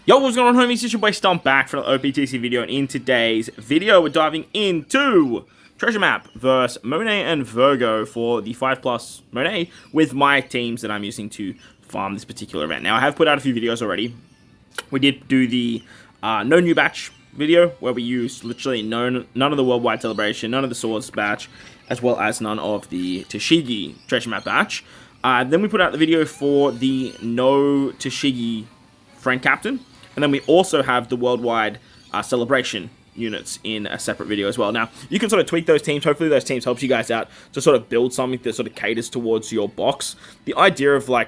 Yo, what's going on, homies? Shichibokai Stomp back for an OPTC video, and in today's video, we're diving into Treasure Map versus Monet and Vergo for the 5+ Monet with my teams that I'm using to farm this particular event. Now, I have put out a few videos already. We did do the no new batch video, where we used literally none of the worldwide celebration, none of the swords batch, as well as none of the Toshigi Treasure Map batch. Then we put out the video for the no Toshigi friend captain. And then we also have the worldwide celebration units in a separate video as well. Now, you can sort of tweak those teams. Hopefully those teams helps you guys out to sort of build something that sort of caters towards your box. The idea of like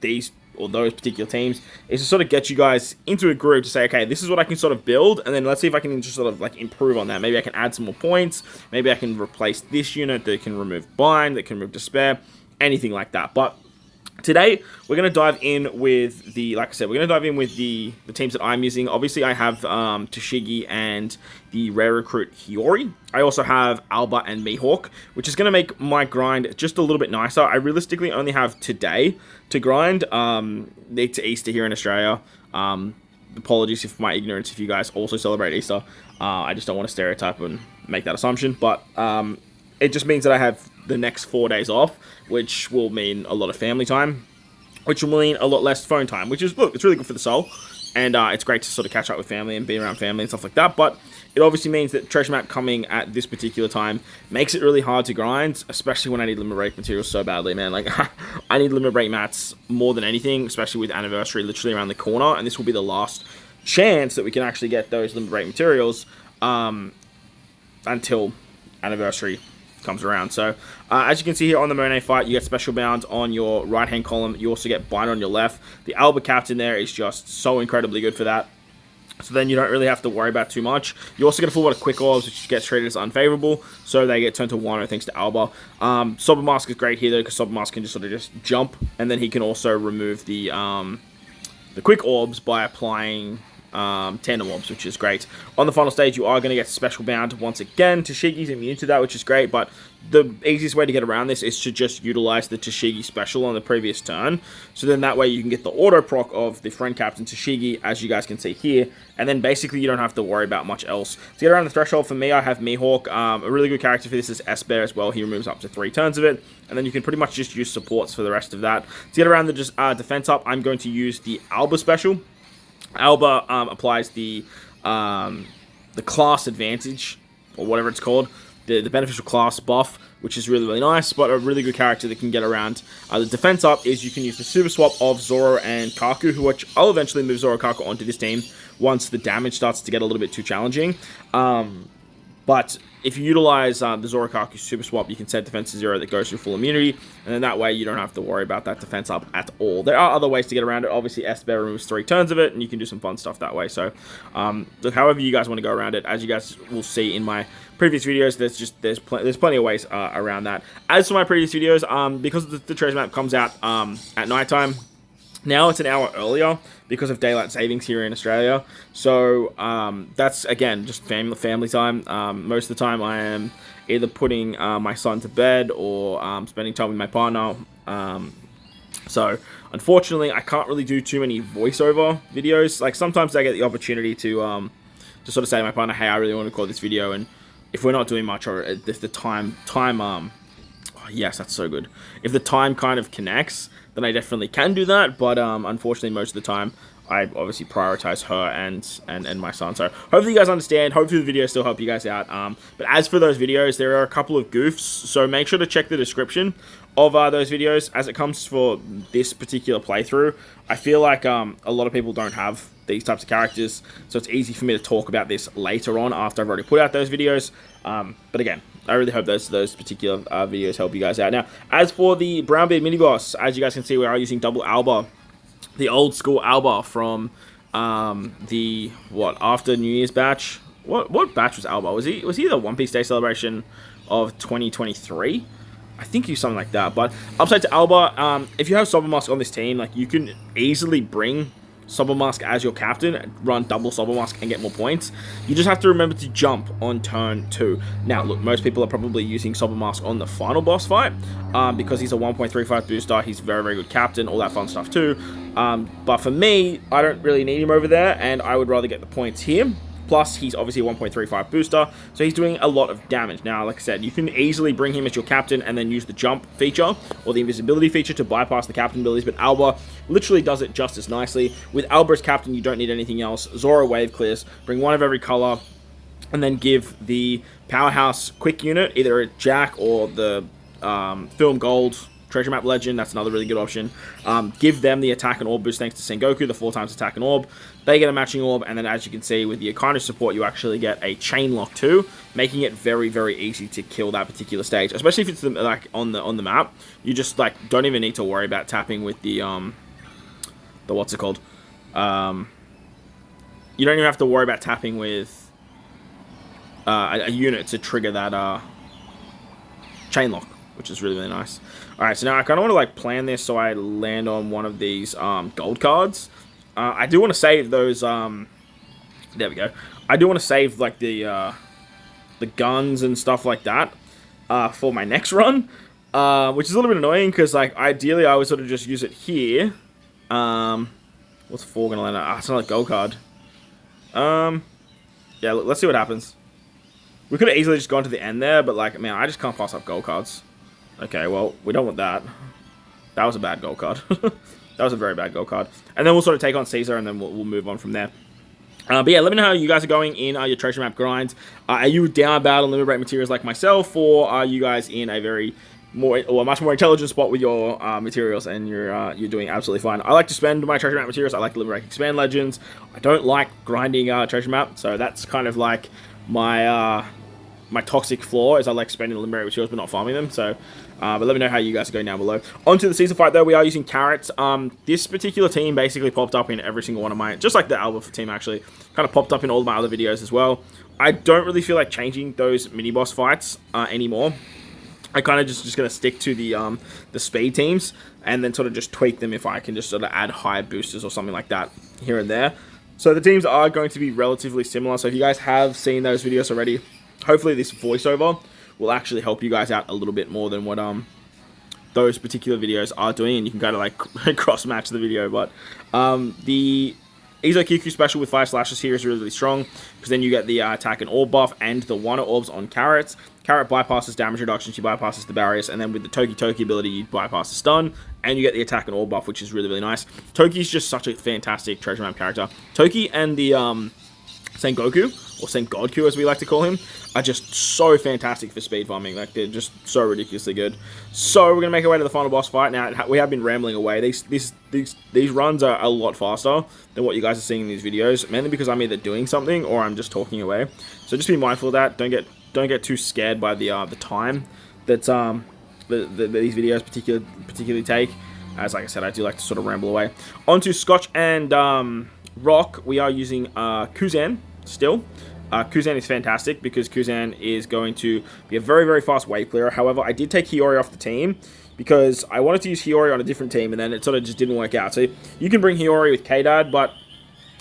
these or those particular teams is to sort of get you guys into a group to say, okay, this is what I can sort of build, and then let's see if I can just sort of like improve on that. Maybe I can add some more points. Maybe I can replace this unit that can remove bind, that can remove despair, anything like that. But today, we're going to dive in with the, like I said, we're going to dive in with the teams that I'm using. Obviously, I have Toshigi and the rare recruit Hiyori. I also have Alba and Mihawk, which is going to make my grind just a little bit nicer. I realistically only have today to grind. It's Easter here in Australia. Apologies for my ignorance if you guys also celebrate Easter. I just don't want to stereotype and make that assumption. But it just means that I have the next 4 days off, which will mean a lot of family time, which will mean a lot less phone time, which is, look, it's really good for the soul, and it's great to sort of catch up with family and be around family and stuff like that. But it obviously means that Treasure Map coming at this particular time makes it really hard to grind, especially when I need limit break materials so badly, man. Like, I need limit break mats more than anything, especially with Anniversary literally around the corner, and this will be the last chance that we can actually get those limit break materials until Anniversary comes around. So as you can see here on the Monet fight, you get special bound on your right hand column. You also get bind on your left. The Alba captain there is just so incredibly good for that, so then you don't really have to worry about too much. You also get a full lot of quick orbs, which gets treated as unfavorable, so they get turned to 1 thanks to Alba. Sober Mask is great here though, because Sober Mask can just sort of just jump, and then he can also remove the quick orbs by applying tandem orbs, which is great. On the final stage, you are going to get special bound once again. Toshigi's immune to that, which is great, but the easiest way to get around this is to just utilize the Toshigi special on the previous turn. So then that way you can get the auto proc of the friend captain Toshigi, as you guys can see here, and then basically you don't have to worry about much else. To get around the threshold, for me, I have Mihawk. A really good character for this is S-Bear as well. He removes up to 3 turns of it, and then you can pretty much just use supports for the rest of that. To get around the defense up, I'm going to use the Alba special. Alba applies the class advantage, or whatever it's called, the beneficial class buff, which is really, really nice, but a really good character that can get around. The defense up is you can use the super swap of Zoro and Kaku, which I'll eventually move Zoro and Kaku onto this team once the damage starts to get a little bit too challenging. But if you utilize the Zoro Kaku super swap, you can set defense to 0 that goes through full immunity, and then that way you don't have to worry about that defense up at all. There are other ways to get around it. Obviously, S-Bear removes 3 turns of it, and you can do some fun stuff that way. So, look, however you guys want to go around it, as you guys will see in my previous videos, there's plenty of ways around that. As for my previous videos, because the treasure map comes out at nighttime, now it's an hour earlier because of daylight savings here in Australia. So that's, again, just family time. Most of the time I am either putting my son to bed or spending time with my partner. So unfortunately, I can't really do too many voiceover videos. Like, sometimes I get the opportunity to sort of say to my partner, hey, I really want to record this video, and if we're not doing much, or if the time yes, that's so good. If the time kind of connects, then I definitely can do that. But unfortunately, most of the time, I obviously prioritize her and my son. So hopefully you guys understand. Hopefully the videos still help you guys out. But as for those videos, there are a couple of goofs. So make sure to check the description of those videos as it comes for this particular playthrough. I feel like a lot of people don't have these types of characters, so it's easy for me to talk about this later on after I've already put out those videos. But again, I really hope those particular videos help you guys out. Now, as for the Brownbeard mini boss, as you guys can see, we are using double Alba, the old school Alba from the after New Year's batch. What batch was Alba? Was he the One Piece Day celebration of 2023? I think he was something like that. But upside to Alba, if you have Sober Mask on this team, like, you can easily bring Sober Mask as your captain, run double Sober Mask and get more points. You just have to remember to jump on turn 2. Now, look, most people are probably using Sober Mask on the final boss fight because he's a 1.35 booster. He's very, very good captain, all that fun stuff too. But for me, I don't really need him over there, and I would rather get the points here. Plus, he's obviously a 1.35 booster, so he's doing a lot of damage. Now, like I said, you can easily bring him as your captain and then use the jump feature or the invisibility feature to bypass the captain abilities, but Alba literally does it just as nicely. With Alba as captain, you don't need anything else. Zoro wave clears, bring one of every color, and then give the powerhouse quick unit, either a Jack or the Film Gold Treasure Map Legend. That's another really good option. Give them the attack and orb boost thanks to Sengoku, the 4 times attack and orb. They get a matching orb, and then as you can see with the Akane support, you actually get a chain lock too, making it very, very easy to kill that particular stage. Especially if it's like on the map, you just like don't even need to worry about tapping with the what's it called? You don't even have to worry about tapping with a unit to trigger that chain lock, which is really, really nice. Alright, so now I kind of want to like plan this so I land on one of these gold cards. I do want to save those, there we go. I do want to save like the guns and stuff like that for my next run, which is a little bit annoying because like ideally I would sort of just use it here. What's 4 going to land on? It's another gold card. Yeah, let's see what happens. We could have easily just gone to the end there, but like, man, I just can't pass up gold cards. Okay, well, we don't want that. That was a bad gold card. That was a very bad gold card. And then we'll sort of take on Caesar, and then we'll move on from there. But yeah, let me know how you guys are going in your treasure map grinds. Are you down bad on limit break materials like myself, or are you guys in a much more intelligent spot with your materials, and you're doing absolutely fine? I like to spend my treasure map materials. I like to limit break expand legends. I don't like grinding treasure map, so that's kind of like my my toxic flaw, is I like spending limit break materials but not farming them. So but let me know how you guys are going down below. Onto the Caesar fight though, we are using carrots. This particular team basically popped up in every single one of my, just like the Alba team actually, kind of popped up in all of my other videos as well. I don't really feel like changing those mini boss fights anymore. I kind of just gonna stick to the speed teams and then sort of just tweak them if I can just sort of add higher boosters or something like that here and there. So the teams are going to be relatively similar. So if you guys have seen those videos already, hopefully this voiceover will actually help you guys out a little bit more than what those particular videos are doing, and you can kind of like cross match the video. But the Izo Kiku special with 5 slashes here is really, really strong, because then you get the attack and orb buff and the Wano orbs on carrots. Carrot bypasses damage reduction, she bypasses the barriers, and then with the Toki ability, you bypass the stun, and you get the attack and orb buff, which is really, really nice. Toki's just such a fantastic treasure map character. Toki and the Sengoku, or Sengodku as we like to call him, are just so fantastic for speed farming. Like, they're just so ridiculously good. So we're gonna make our way to the final boss fight. Now we have been rambling away. These runs are a lot faster than what you guys are seeing in these videos, mainly because I'm either doing something or I'm just talking away. So just be mindful of that. Don't get too scared by the time that these videos particularly take. As like I said, I do like to sort of ramble away. Onto Scotch and Rock. We are using Kuzan still. Kuzan is fantastic because Kuzan is going to be a very, very fast wave clearer. However, I did take Hiyori off the team because I wanted to use Hiyori on a different team, and then it sort of just didn't work out. So you can bring Hiyori with K-Dad, but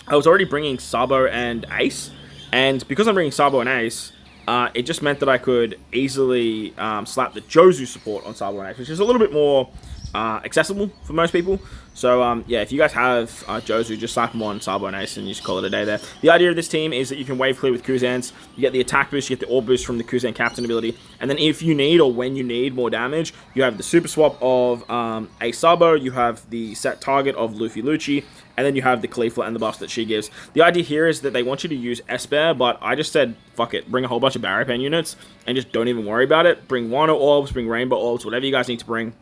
I was already bringing Sabo and Ace, and because I'm bringing Sabo and Ace, it just meant that I could easily slap the Jozu support on Sabo and Ace, which is a little bit more accessible for most people. So yeah, if you guys have Jozu, just slap them on Sabo and Ace and you just call it a day there. The idea of this team is that you can wave clear with Kuzans. You get the attack boost, you get the orb boost from the Kuzan captain ability, and then if you need, or when you need more damage, you have the super swap of a Sabo, you have the set target of Luffy Lucci, and then you have the Khalifa and the buffs that she gives. The idea here is that they want you to use Esper, but I just said, fuck it, bring a whole bunch of barrier pen units, and just don't even worry about it. Bring Wano orbs, bring Rainbow orbs, whatever you guys need to bring.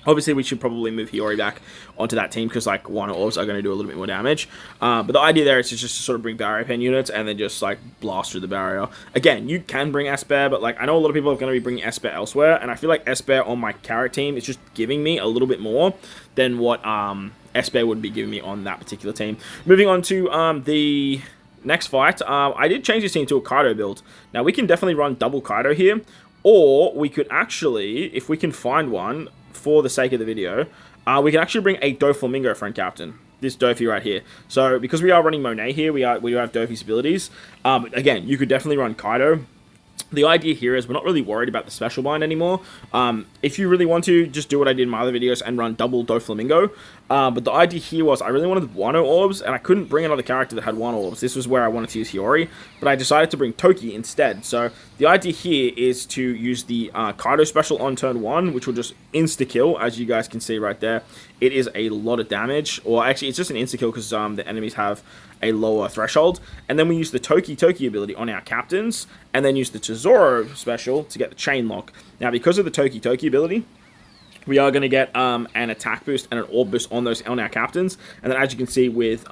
Obviously, we should probably move Hiyori back onto that team because, like, Wano orbs are going to do a little bit more damage. But the idea there is just to sort of bring barrier pen units and then just, like, blast through the barrier. Again, you can bring Esper, but, like, I know a lot of people are going to be bringing Esper elsewhere, and I feel like Esper on my carrot team is just giving me a little bit more than what Esper would be giving me on that particular team. Moving on to the next fight, I did change this team to a Kaido build. Now, we can definitely run double Kaido here, or we could actually, if we can find one, for the sake of the video, we can actually bring a Doflamingo friend captain. this Dofi right here. So because we are running Monet here, we do have Dofi's abilities. Again, you could definitely run Kaido. The idea here is we're not really worried about the special bind anymore. If you really want to, just do what I did in my other videos and run double Doflamingo. But the idea here was I really wanted Wano orbs, and I couldn't bring another character that had Wano orbs. This was where I wanted to use Hiyori, but I decided to bring Toki instead. So the idea here is to use the Kaido special on turn 1, which will just insta-kill, as you guys can see right there. It is a lot of damage, or actually it's just an insta-kill because the enemies have a lower threshold. And then we use the Toki ability on our captains, and then use the Tesoro special to get the chain lock. Now, because of the Toki ability, we are going to get an attack boost and an orb boost on our captains. And then as you can see with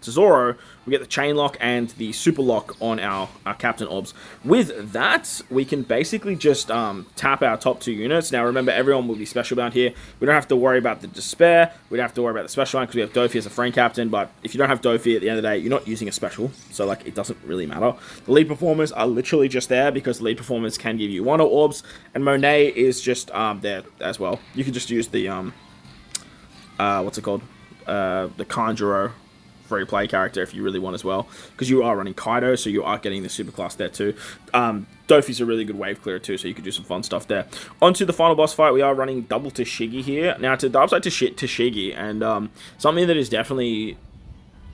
Tesoro, we get the chain lock and the super lock on our captain orbs. With that, we can basically just tap our top 2 units. Now remember, everyone will be special bound here. We don't have to worry about the despair. We don't have to worry about the special line because we have Dofi as a frame captain. But if you don't have Dofi at the end of the day, you're not using a special. So like, it doesn't really matter. The lead performers are literally just there because the lead performers can give you Wano orbs. And Monet is just there as well. You can just use the, what's it called? The Kanjuro free play character if you really want as well, because you are running Kaido, so you are getting the super class there too. Dofi's a really good wave clearer too, so you could do some fun stuff there. On to the final boss fight, we are running double Tashigi here. Now to the upside to Tashigi, and something that is definitely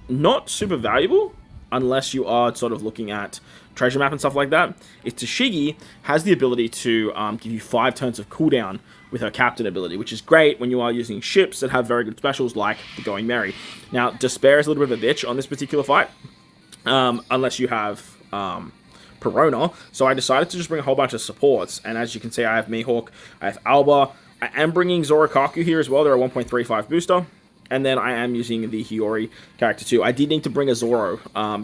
not super valuable unless you are sort of looking at treasure map and stuff like that, is Tashigi has the ability to give you 5 turns of cooldown with her captain ability, which is great when you are using ships that have very good specials like the Going Merry. Now, Despair is a little bit of a bitch on this particular fight, unless you have Perona, so I decided to just bring a whole bunch of supports, and as you can see, I have Mihawk, I have Alba, I am bringing Zorakaku here as well. They're a 1.35 booster. And then I am using the Hiyori character too. I did need to bring a Zoro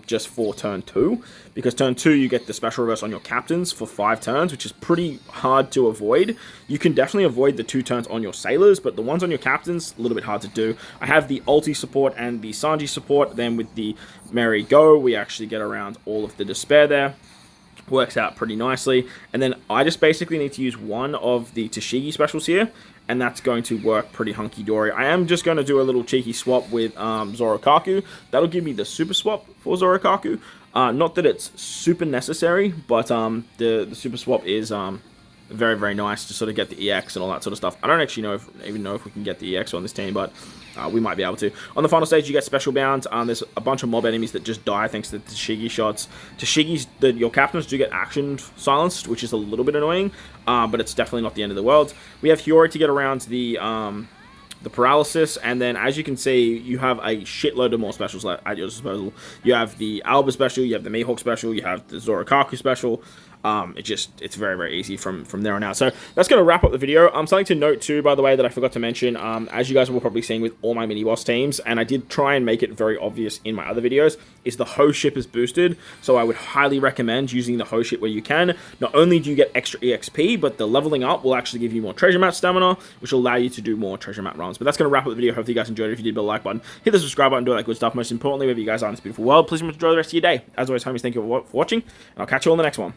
just for turn 2. Because turn 2 you get the special reverse on your captains for 5 turns. Which is pretty hard to avoid. You can definitely avoid the 2 turns on your sailors. But the ones on your captains, a little bit hard to do. I have the ulti support and the Sanji support. Then with the Merry Go, we actually get around all of the despair there. Works out pretty nicely. And then I just basically need to use one of the Tashigi specials here. And that's going to work pretty hunky-dory. I am just going to do a little cheeky swap with Zorakaku. That'll give me the super swap for Zorakaku. Not that it's super necessary, but the super swap is very, very nice to sort of get the EX and all that sort of stuff. I don't actually even know if we can get the EX on this team, but we might be able to. On the final stage, you get special bounds. There's a bunch of mob enemies that just die thanks to the Tashigi shots. Tashigi's, your captains do get action silenced, which is a little bit annoying, but it's definitely not the end of the world. We have Hiyori to get around the paralysis, and then as you can see, you have a shitload of more specials at your disposal. You have the Alba special, you have the Mihawk special, you have the Zorakaku special. It's very, very easy from there on out. So that's going to wrap up the video. Something to note too, by the way, that I forgot to mention, as you guys will probably seeing with all my mini boss teams, and I did try and make it very obvious in my other videos, is the host ship is boosted. So I would highly recommend using the host ship where you can. Not only do you get extra EXP, but the leveling up will actually give you more treasure map stamina, which will allow you to do more treasure map runs. But that's going to wrap up the video. Hopefully you guys enjoyed it. If you did, hit the like button, hit the subscribe button, do all that good stuff. Most importantly, wherever you guys are in this beautiful world, please enjoy the rest of your day. As always, homies, thank you for watching, and I'll catch you on the next one.